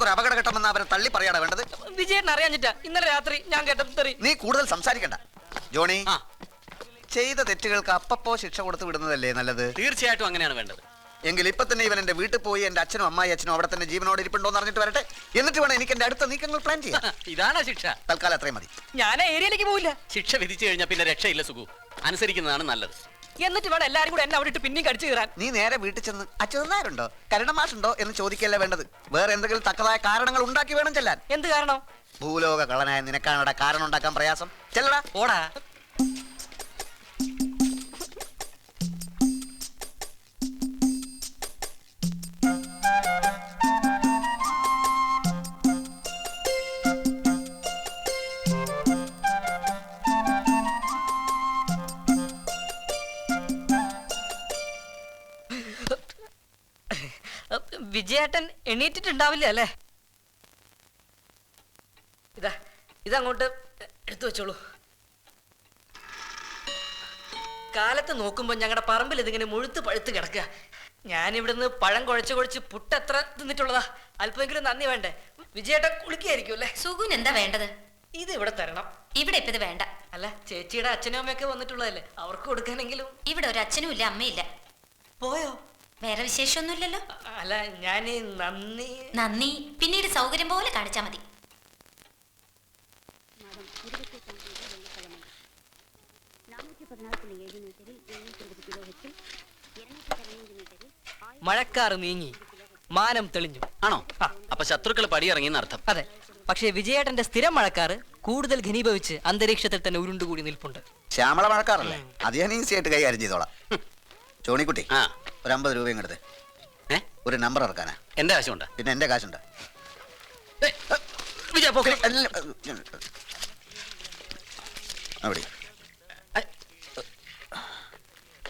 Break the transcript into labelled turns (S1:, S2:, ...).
S1: ഒരു അപകടഘട്ടമെന്ന് അവരെ തള്ളി പറയാടാ വേണ്ടത്.
S2: വിജയേട്ടൻ അറിയാഞ്ഞിട്ടാ ഇന്നലെ രാത്രി ഞാൻ കേട്ടത്.
S1: നീ കൂടുതൽ സംസാരിക്കണ്ട ജോണി. ചെയ്ത തെറ്റുകൾക്ക് അപ്പപ്പോ ശിക്ഷ കൊടുത്തു വിടുന്നതല്ലേ നല്ലത്?
S3: തീർച്ചയായിട്ടും അങ്ങനെയാണ് വേണ്ടത്.
S1: എങ്കിൽ ഇപ്പൊ തന്നെ ഇവൻ എന്റെ വീട്ടിൽ പോയി എന്റെ അച്ഛനും അമ്മായി അച്ഛനും അവിടെ തന്നെ ജീവനോട് ഇരിപ്പുണ്ടോന്ന് അറിഞ്ഞിട്ട് വരട്ടെ. എന്നിട്ട് വേണം എനിക്ക് എന്റെ അടുത്ത നീക്കങ്ങൾ പ്ലാൻ ചെയ്യാം.
S3: ഇതാണ് ശിക്ഷ.
S1: തൽക്കാലം അത്രയും മതി.
S2: ഞാൻ ഏരിയയിലേക്ക് പോവില്ല.
S3: ശിക്ഷ വിധിച്ചു കഴിഞ്ഞാൽ പിന്നെ രക്ഷയില്ല സുഖു. അനുസരിക്കുന്നതാണ് നല്ലത്.
S2: എന്നിട്ട് വേണം എല്ലാരും കൂടെ എന്നെ അവിടെ ഇട്ട് പിന്നെയും കടിച്ചു കയറാൻ.
S1: നീ നേരെ വീട്ടിൽ ചെന്ന് അച്ഛനാരുണ്ടോ കരുണമാഷുണ്ടോ എന്ന് ചോദിക്കല്ലേ വേണ്ടത്. വേറെ എന്തെങ്കിലും തക്കതായ കാരണങ്ങൾ ഉണ്ടാക്കി വേണം ചെല്ലാൻ.
S2: എന്ത് കാരണം?
S1: ഭൂലോക കളനായ നിനക്കാണടാ കാരണം ഉണ്ടാക്കാൻ പ്രയാസം. ചെല്ലടാ
S2: ഓടാ. വിജയേട്ടൻ എണീറ്റിട്ടുണ്ടാവില്ല അല്ലേ? ഇതങ്ങോട്ട് എടുത്തു വെച്ചോളൂ. കാലത്ത് നോക്കുമ്പോ ഞങ്ങളുടെ പറമ്പിൽ ഇതിങ്ങനെ മുഴുത്ത് പഴുത്ത് കിടക്കുക. ഞാനിവിടുന്ന് പഴം കുഴച്ച് പുട്ടെത്ര തിന്നിട്ടുള്ളതാ. അല്പമെങ്കിലും നന്ദി വേണ്ടേ? വിജയേട്ടൻ കുളിക്കായിരിക്കും അല്ലേ?
S4: സുഗുന് എന്താ വേണ്ടത്?
S2: ഇത് ഇവിടെ തരണം.
S4: ഇവിടെ ഇപ്പൊ ഇത് വേണ്ട.
S2: അല്ല, ചേച്ചിയുടെ അച്ഛനും അമ്മയൊക്കെ വന്നിട്ടുള്ളതല്ലേ, അവർക്ക് കൊടുക്കാനെങ്കിലും.
S4: ഇവിടെ ഒരു അച്ഛനും ഇല്ല അമ്മയില്ല.
S2: പോയോ?
S4: വേറെ വിശേഷമൊന്നുമില്ലല്ലോ.
S2: അല്ല, ഞാൻ നന്ദി
S4: പിന്നീട് സൗകര്യം പോലെ കാണിച്ചാ മതി.
S2: മഴക്കാറ് നീങ്ങി, മാനം തെളിഞ്ഞു.
S3: ആണോ? അപ്പൊ ശത്രുക്കൾ പടിയിറങ്ങിയെന്ന് അർത്ഥം.
S2: അതെ, പക്ഷേ വിജയേട്ടന്റെ സ്ഥിരം മഴക്കാറ് കൂടുതൽ ഘനീഭവിച്ച് അന്തരീക്ഷത്തിൽ തന്നെ ഉരുണ്ടുകൂടി നിൽപ്പുണ്ട്.
S1: ശ്യാമള മഴക്കാറല്ലേ, അത് ഞാൻ ഈസി ആയിട്ട് കൈകാര്യം ചെയ്തോളാം. ചോണിക്കുട്ടി, ഒരു 50 രൂപയും എടുത്ത് ഒരു നമ്പർ ഇറക്കാനാ.
S3: എന്റെ കാശുണ്ട്.
S1: പിന്നെ എന്റെ കാശുണ്ട്.
S3: വിജയ പോക്കലി
S1: അവിടെ